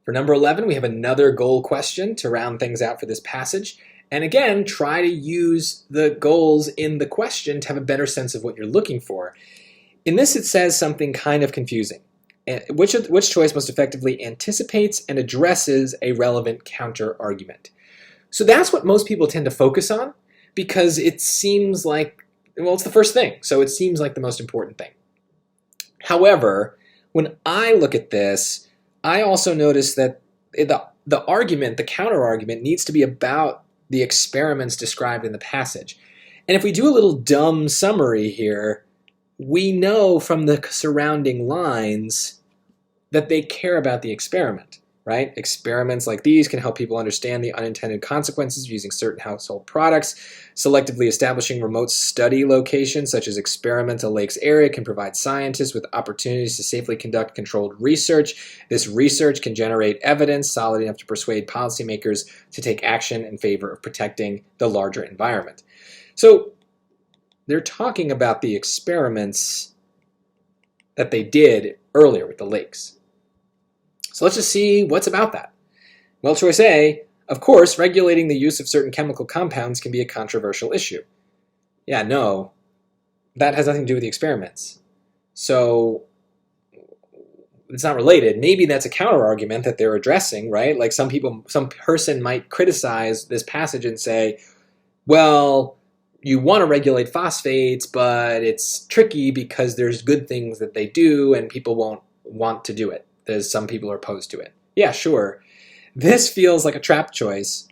For number 11, we have another goal question to round things out for this passage. And again, try to use the goals in the question to have a better sense of what you're looking for. In this, it says something kind of confusing. Which choice most effectively anticipates and addresses a relevant counter-argument? So that's what most people tend to focus on because it seems like, well, it's the first thing, so it seems like the most important thing. However, when I look at this, I also notice that the argument, the counter-argument, needs to be about the experiments described in the passage. And if we do a little dumb summary here, we know from the surrounding lines that they care about the experiment, right? Experiments like these can help people understand the unintended consequences of using certain household products. Selectively establishing remote study locations, such as experimental lakes area, can provide scientists with opportunities to safely conduct controlled research. This research can generate evidence solid enough to persuade policymakers to take action in favor of protecting the larger environment. So they're talking about the experiments that they did earlier with the lakes. So let's just see what's about that. Well, choice A, of course, regulating the use of certain chemical compounds can be a controversial issue. Yeah, no, that has nothing to do with the experiments. So it's not related. Maybe that's a counter-argument that they're addressing, right? Like some person might criticize this passage and say, well, you want to regulate phosphates, but it's tricky because there's good things that they do and people won't want to do it. There's some people are opposed to it. Yeah, sure. This feels like a trap choice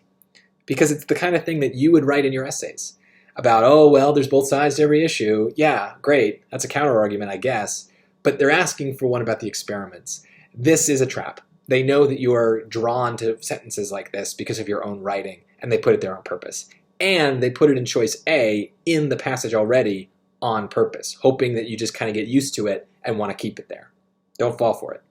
because it's the kind of thing that you would write in your essays about, oh, well, there's both sides to every issue. Yeah, great. That's a counter-argument, I guess. But they're asking for one about the experiments. This is a trap. They know that you are drawn to sentences like this because of your own writing, and they put it there on purpose. And they put it in choice A in the passage already on purpose, hoping that you just kind of get used to it and want to keep it there. Don't fall for it.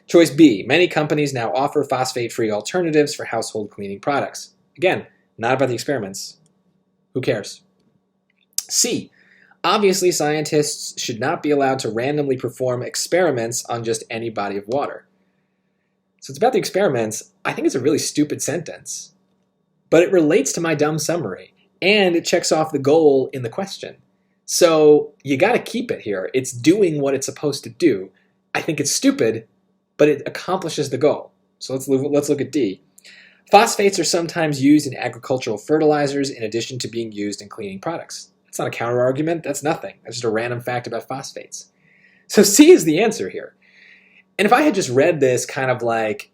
Choice B, many companies now offer phosphate-free alternatives for household cleaning products. Again, not about the experiments. Who cares? C, obviously scientists should not be allowed to randomly perform experiments on just any body of water. So it's about the experiments. I think it's a really stupid sentence, but it relates to my dumb summary, and it checks off the goal in the question. So you got to keep it here. It's doing what it's supposed to do. I think it's stupid, but it accomplishes the goal. So let's look at D. Phosphates are sometimes used in agricultural fertilizers in addition to being used in cleaning products. That's not a counter-argument. That's nothing. That's just a random fact about phosphates. So C is the answer here. And if I had just read this kind of like,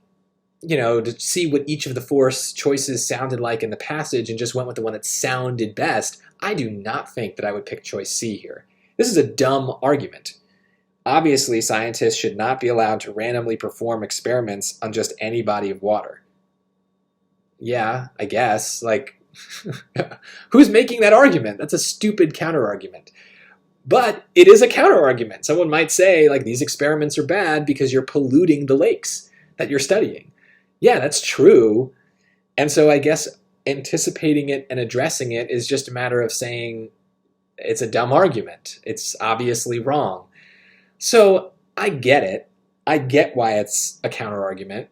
you know, to see what each of the four choices sounded like in the passage and just went with the one that sounded best, I do not think that I would pick choice C here. This is a dumb argument. Obviously, scientists should not be allowed to randomly perform experiments on just any body of water. Yeah, I guess. Like, who's making that argument? That's a stupid counter-argument. But it is a counter-argument. Someone might say, like, these experiments are bad because you're polluting the lakes that you're studying. Yeah, that's true. And so I guess anticipating it and addressing it is just a matter of saying it's a dumb argument. It's obviously wrong. So I get it. I get why it's a counter-argument.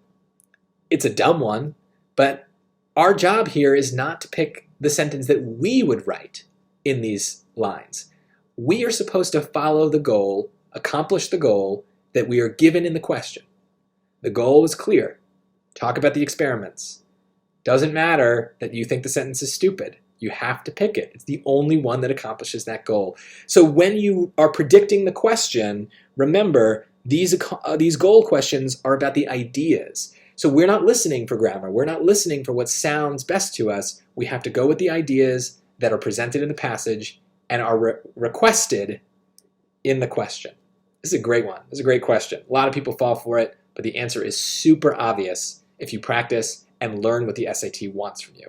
It's a dumb one, but our job here is not to pick the sentence that we would write in these lines. We are supposed to follow the goal, accomplish the goal that we are given in the question. The goal was clear. Talk about the experiments. Doesn't matter that you think the sentence is stupid. You have to pick it. It's the only one that accomplishes that goal. So when you are predicting the question, remember, these goal questions are about the ideas. So we're not listening for grammar. We're not listening for what sounds best to us. We have to go with the ideas that are presented in the passage and are requested in the question. This is a great one. This is a great question. A lot of people fall for it, but the answer is super obvious if you practice and learn what the SAT wants from you.